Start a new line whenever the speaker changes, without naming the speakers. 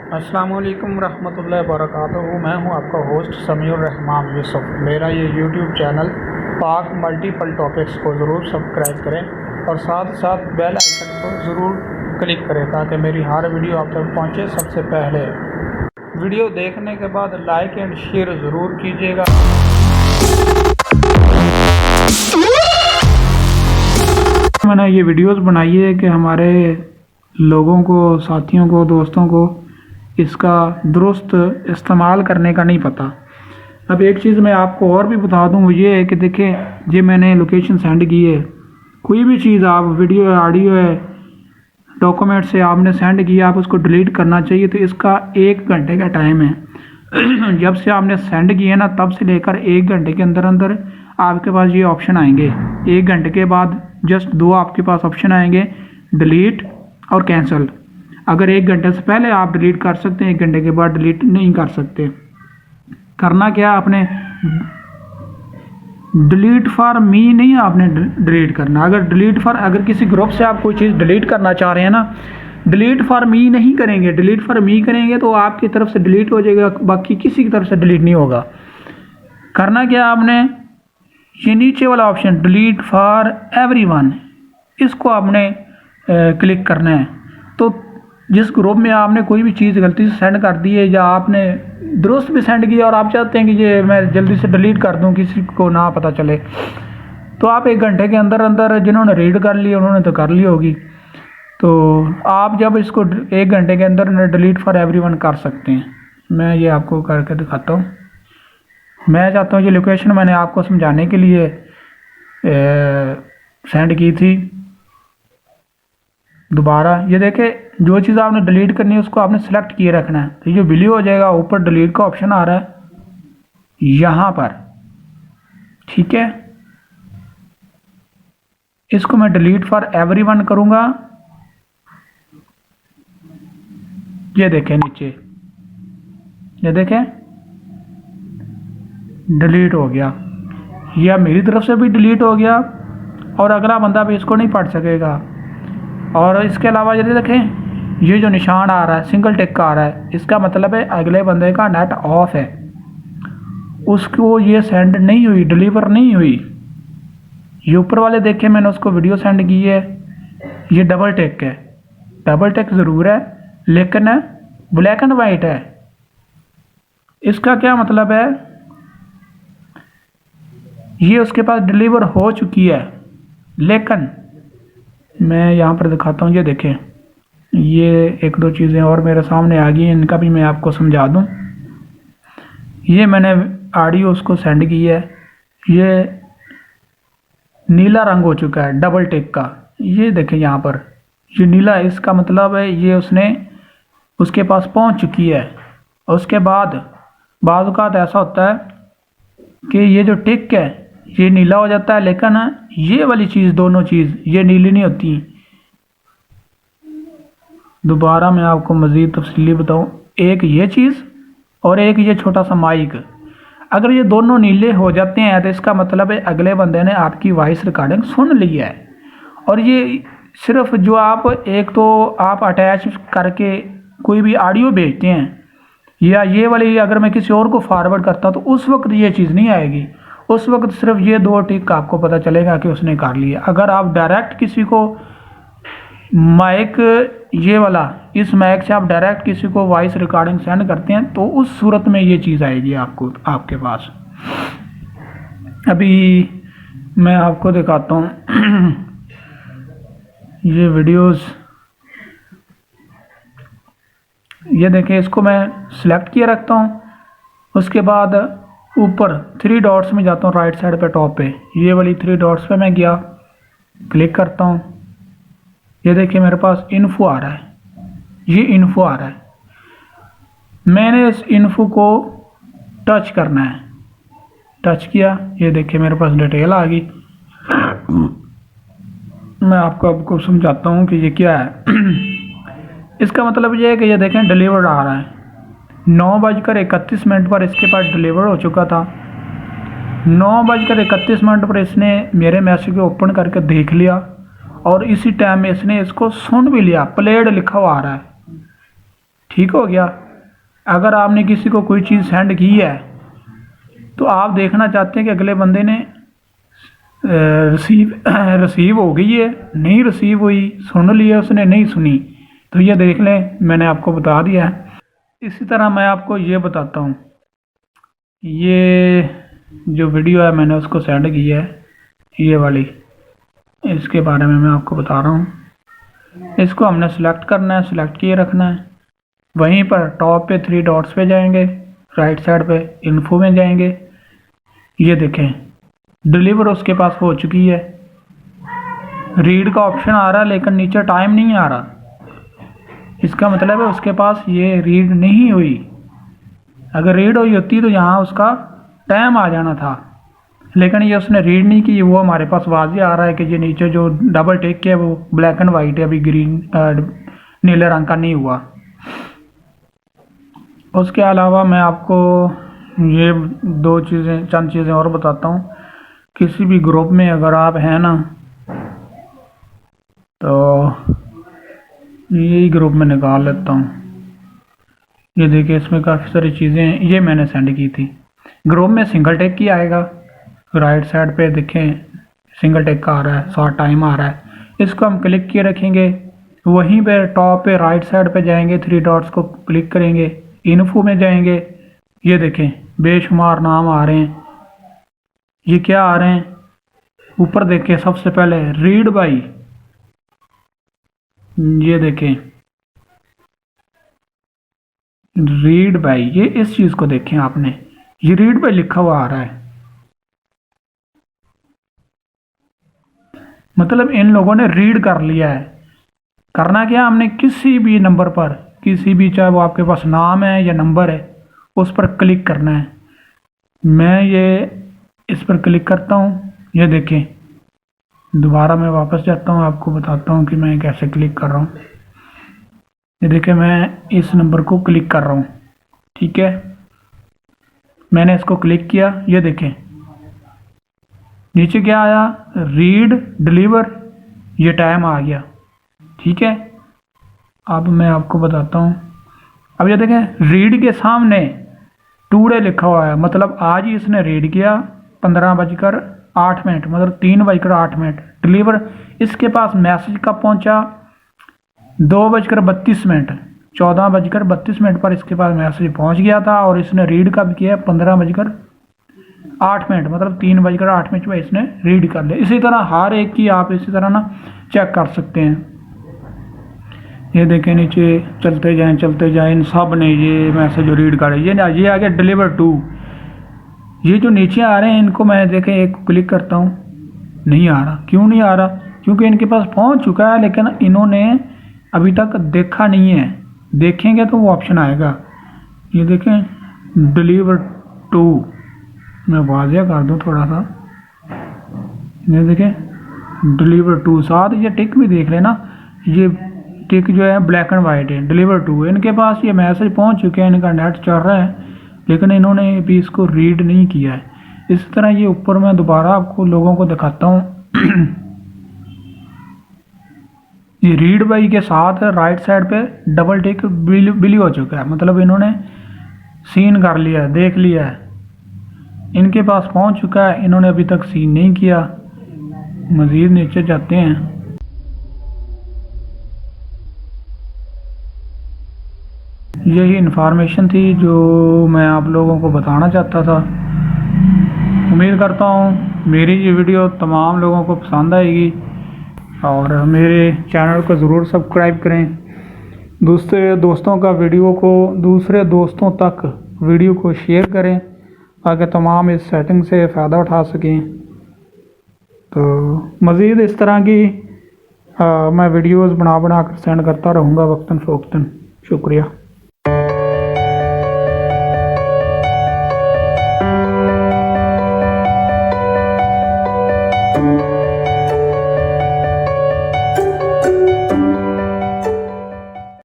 अस्सलाम वालेकुम रहमतुल्लाहि वबरकातुहू। मैं हूं आपका होस्ट समीउर रहमान यूसुफ। मेरा ये यूट्यूब चैनल पाक मल्टीपल टॉपिक्स को ज़रूर सब्सक्राइब करें और साथ साथ बेल आइकन को ज़रूर क्लिक करें ताकि मेरी हर वीडियो आप तक पहुंचे सबसे पहले। वीडियो देखने के बाद लाइक एंड शेयर ज़रूर कीजिएगा। मैंने ये वीडियोस बनाई है कि हमारे लोगों को, साथियों को, दोस्तों को इसका दुरुस्त इस्तेमाल करने का नहीं पता। अब एक चीज़ मैं आपको और भी बता दूं, वो ये है कि देखें, ये मैंने लोकेशन सेंड की है। कोई भी चीज़ आप वीडियो है, ऑडियो है, डॉक्यूमेंट से आपने सेंड किया, आप उसको डिलीट करना चाहिए तो इसका 1 घंटे का टाइम है। जब से आपने सेंड किए ना, तब से लेकर 1 घंटे के अंदर अंदर आपके पास ये ऑप्शन आएंगे। 1 घंटे के बाद जस्ट 2 आपके पास ऑप्शन आएंगे, डिलीट और कैंसिल। अगर 1 घंटे से पहले आप डिलीट कर सकते हैं, 1 घंटे के बाद डिलीट नहीं कर सकते। करना क्या, आपने डिलीट फॉर मी नहीं आपने डिलीट करना। अगर किसी ग्रुप से आप कोई चीज़ डिलीट करना चाह रहे हैं ना, डिलीट फॉर मी नहीं करेंगे। डिलीट फॉर मी करेंगे तो आपकी तरफ से डिलीट हो जाएगा, बाकी किसी की तरफ से डिलीट नहीं होगा। करना क्या, आपने ये नीचे वाला ऑप्शन डिलीट फॉर एवरीवन, इसको आपने क्लिक करना है। तो जिस ग्रुप में आपने कोई भी चीज़ गलती से सेंड कर दी है या आपने दुरुस्त भी सेंड किया और आप चाहते हैं कि ये मैं जल्दी से डिलीट कर दूं, किसी को ना पता चले, तो आप 1 घंटे के अंदर अंदर, जिन्होंने रीड कर ली उन्होंने तो कर ली होगी, तो आप जब इसको 1 घंटे के अंदर डिलीट फॉर एवरीवन कर सकते हैं। मैं ये आपको करके दिखाता हूँ। मैं चाहता हूँ ये लोकेशन मैंने आपको समझाने के लिए सेंड की थी दोबारा। ये देखें, जो चीज़ आपने डिलीट करनी है उसको आपने सेलेक्ट किए रखना है। तो ये विलियो हो जाएगा, ऊपर डिलीट का ऑप्शन आ रहा है यहाँ पर, ठीक है। इसको मैं डिलीट फॉर एवरीवन करूँगा। ये देखें नीचे, ये देखें डिलीट हो गया। यह मेरी तरफ से भी डिलीट हो गया और अगला बंदा भी इसको नहीं पढ़ सकेगा। और इसके अलावा यदि देखें, ये जो निशान आ रहा है सिंगल टिक का आ रहा है, इसका मतलब है अगले बंदे का नेट ऑफ है, उसको ये सेंड नहीं हुई, डिलीवर नहीं हुई। ये ऊपर वाले देखें, मैंने उसको वीडियो सेंड की है, ये डबल टिक है। डबल टिक ज़रूर है लेकिन ब्लैक एंड वाइट है। इसका क्या मतलब है, ये उसके पास डिलीवर हो चुकी है। लेकिन मैं यहाँ पर दिखाता हूँ, ये देखें, ये 1-2 चीज़ें और मेरे सामने आ गई हैं, इनका भी मैं आपको समझा दूँ। ये मैंने ऑडियो उसको सेंड की है, ये नीला रंग हो चुका है डबल टिक का। ये देखें यहाँ पर, ये नीला, इसका मतलब है ये उसके पास पहुँच चुकी है। उसके बाद बाज़ औक़ात ऐसा होता है कि ये जो टिक है ये नीला हो जाता है, लेकिन ये वाली चीज़, दोनों चीज़ ये नीली नहीं होती। दोबारा मैं आपको मज़ीद तफसीली बताऊं, एक ये चीज़ और एक ये छोटा सा माइक, अगर ये दोनों नीले हो जाते हैं तो इसका मतलब है अगले बंदे ने आपकी वॉइस रिकॉर्डिंग सुन ली है। और ये सिर्फ जो आप, एक तो आप अटैच करके कोई भी ऑडियो भेजते हैं, या ये वाली अगर मैं किसी और को फॉरवर्ड करता हूँ तो उस वक्त ये चीज़ नहीं आएगी। उस वक्त सिर्फ ये 2 टिक आपको पता चलेगा कि उसने कर लिया। अगर आप डायरेक्ट किसी को माइक, ये वाला, इस माइक से आप डायरेक्ट किसी को वॉइस रिकॉर्डिंग सेंड करते हैं तो उस सूरत में ये चीज़ आएगी आपको, आपके पास। अभी मैं आपको दिखाता हूँ ये वीडियोस। ये देखें, इसको मैं सिलेक्ट किए रखता हूँ, उसके बाद ऊपर 3 डॉट्स में जाता हूँ, राइट साइड पे टॉप पे, ये वाली 3 डॉट्स पे मैं गया, क्लिक करता हूँ। ये देखिए मेरे पास इन्फो आ रहा है, ये इन्फो आ रहा है। मैंने इस इन्फो को टच करना है, टच किया, ये देखिए मेरे पास डिटेल आ गई। मैं आपको समझाता हूँ कि ये क्या है। इसका मतलब ये है कि ये देखें डिलीवर्ड आ रहा है। 9:31 पर इसके पास डिलीवर हो चुका था। 9:31 पर इसने मेरे मैसेज को ओपन करके देख लिया और इसी टाइम में इसने इसको सुन भी लिया। प्लेड लिखा हुआ आ रहा है, ठीक हो गया। अगर आपने किसी को कोई चीज़ सेंड की है तो आप देखना चाहते हैं कि अगले बंदे ने रिसीव हो गई है, नहीं रिसीव हुई, सुन लिया उसने, नहीं सुनी, तो ये देख लें, मैंने आपको बता दिया है। इसी तरह मैं आपको ये बताता हूँ, ये जो वीडियो है मैंने उसको सेंड की है, ये वाली, इसके बारे में मैं आपको बता रहा हूँ। इसको हमने सेलेक्ट करना है, सेलेक्ट किए रखना है। वहीं पर टॉप पे 3 डॉट्स पे जाएंगे, राइट साइड पे इन्फो में जाएंगे। ये देखें डिलीवर उसके पास हो चुकी है। रीड का ऑप्शन आ रहा है लेकिन नीचे टाइम नहीं आ रहा। इसका मतलब है उसके पास ये रीड नहीं हुई। अगर रीड हुई होती तो यहाँ उसका टाइम आ जाना था, लेकिन ये उसने रीड नहीं की। वो हमारे पास वाज़ेह आ रहा है कि ये नीचे जो डबल टिक है वो ब्लैक एंड वाइट है, अभी ग्रीन नीले रंग का नहीं हुआ। उसके अलावा मैं आपको ये चंद चीज़ें और बताता हूँ। किसी भी ग्रुप में अगर आप हैं ना, तो यही ग्रुप में निकाल लेता हूँ। ये देखिए इसमें काफ़ी सारी चीज़ें ये मैंने सेंड की थी। ग्रुप में सिंगल टेक की आएगा, राइट साइड पे देखें सिंगल टेक का आ रहा है, शॉर्ट टाइम आ रहा है। इसको हम क्लिक किए रखेंगे, वहीं पे टॉप पे राइट साइड पे जाएंगे, 3 डॉट्स को क्लिक करेंगे, इन्फो में जाएंगे। ये देखें बेशुमार नाम आ रहे हैं। ये क्या आ रहे हैं, ऊपर देखें सबसे पहले रीड बाई, ये देखें रीड बाई, ये इस चीज़ को देखें आपने, ये रीड बाई लिखा हुआ आ रहा है। मतलब इन लोगों ने रीड कर लिया है। करना क्या, हमने किसी भी नंबर पर, किसी भी, चाहे वो आपके पास नाम है या नंबर है, उस पर क्लिक करना है। मैं ये इस पर क्लिक करता हूँ। ये देखें दोबारा मैं वापस जाता हूँ, आपको बताता हूँ कि मैं कैसे क्लिक कर रहा हूँ। ये देखें मैं इस नंबर को क्लिक कर रहा हूँ, ठीक है। मैंने इसको क्लिक किया, ये देखें नीचे क्या आया, रीड डिलीवर, ये टाइम आ गया, ठीक है। अब मैं आपको बताता हूँ। अब ये देखें रीड के सामने टूडे लिखा हुआ है, मतलब आज ही इसने रीड किया 15:08, मतलब 3:08। डिलीवर इसके पास मैसेज कब पहुंचा, 2:32, 14:32 पर इसके पास मैसेज पहुंच गया था, और इसने रीड कब किया 15:08, मतलब 3:08 में इसने रीड कर लिया। इसी तरह हर एक की आप इसी तरह ना चेक कर सकते हैं। ये देखें नीचे चलते जाएं, इन सब ने ये मैसेज रीड कर, ये आ गया डिलीवर टू। ये जो नीचे आ रहे हैं इनको मैं देखें एक क्लिक करता हूँ, नहीं आ रहा। क्यों नहीं आ रहा, क्योंकि इनके पास पहुँच चुका है लेकिन इन्होंने अभी तक देखा नहीं है। देखेंगे तो वो ऑप्शन आएगा। ये देखें डिलीवर टू, मैं वाज़ेह कर दूँ थोड़ा सा। ये देखें डिलीवर टू, साथ ये टिक भी देख लेना, ये टिक जो है ब्लैक एंड वाइट है, डिलीवर टू। इनके पास ये मैसेज पहुंच चुके हैं, इनका नेट चल रहा है, लेकिन इन्होंने अभी इसको रीड नहीं किया है। इस तरह ये ऊपर मैं दोबारा आपको लोगों को दिखाता हूँ। ये रीड बाई के साथ राइट साइड पे डबल टिक बिली हो चुका है, मतलब इन्होंने सीन कर लिया है, देख लिया है, इनके पास पहुंच चुका है, इन्होंने अभी तक सीन नहीं किया। मज़ीद नीचे जाते हैं। यही इन्फॉर्मेशन थी जो मैं आप लोगों को बताना चाहता था। उम्मीद करता हूँ मेरी ये वीडियो तमाम लोगों को पसंद आएगी, और मेरे चैनल को ज़रूर सब्सक्राइब करें। दूसरे दोस्तों का वीडियो को, दूसरे दोस्तों तक वीडियो को शेयर करें ताकि तमाम इस सेटिंग से फ़ायदा उठा सकें। तो मज़ीद इस तरह की मैं वीडियोज़ बना कर सेंड करता रहूँगा वक्तन फ़वक्तन। शुक्रिया।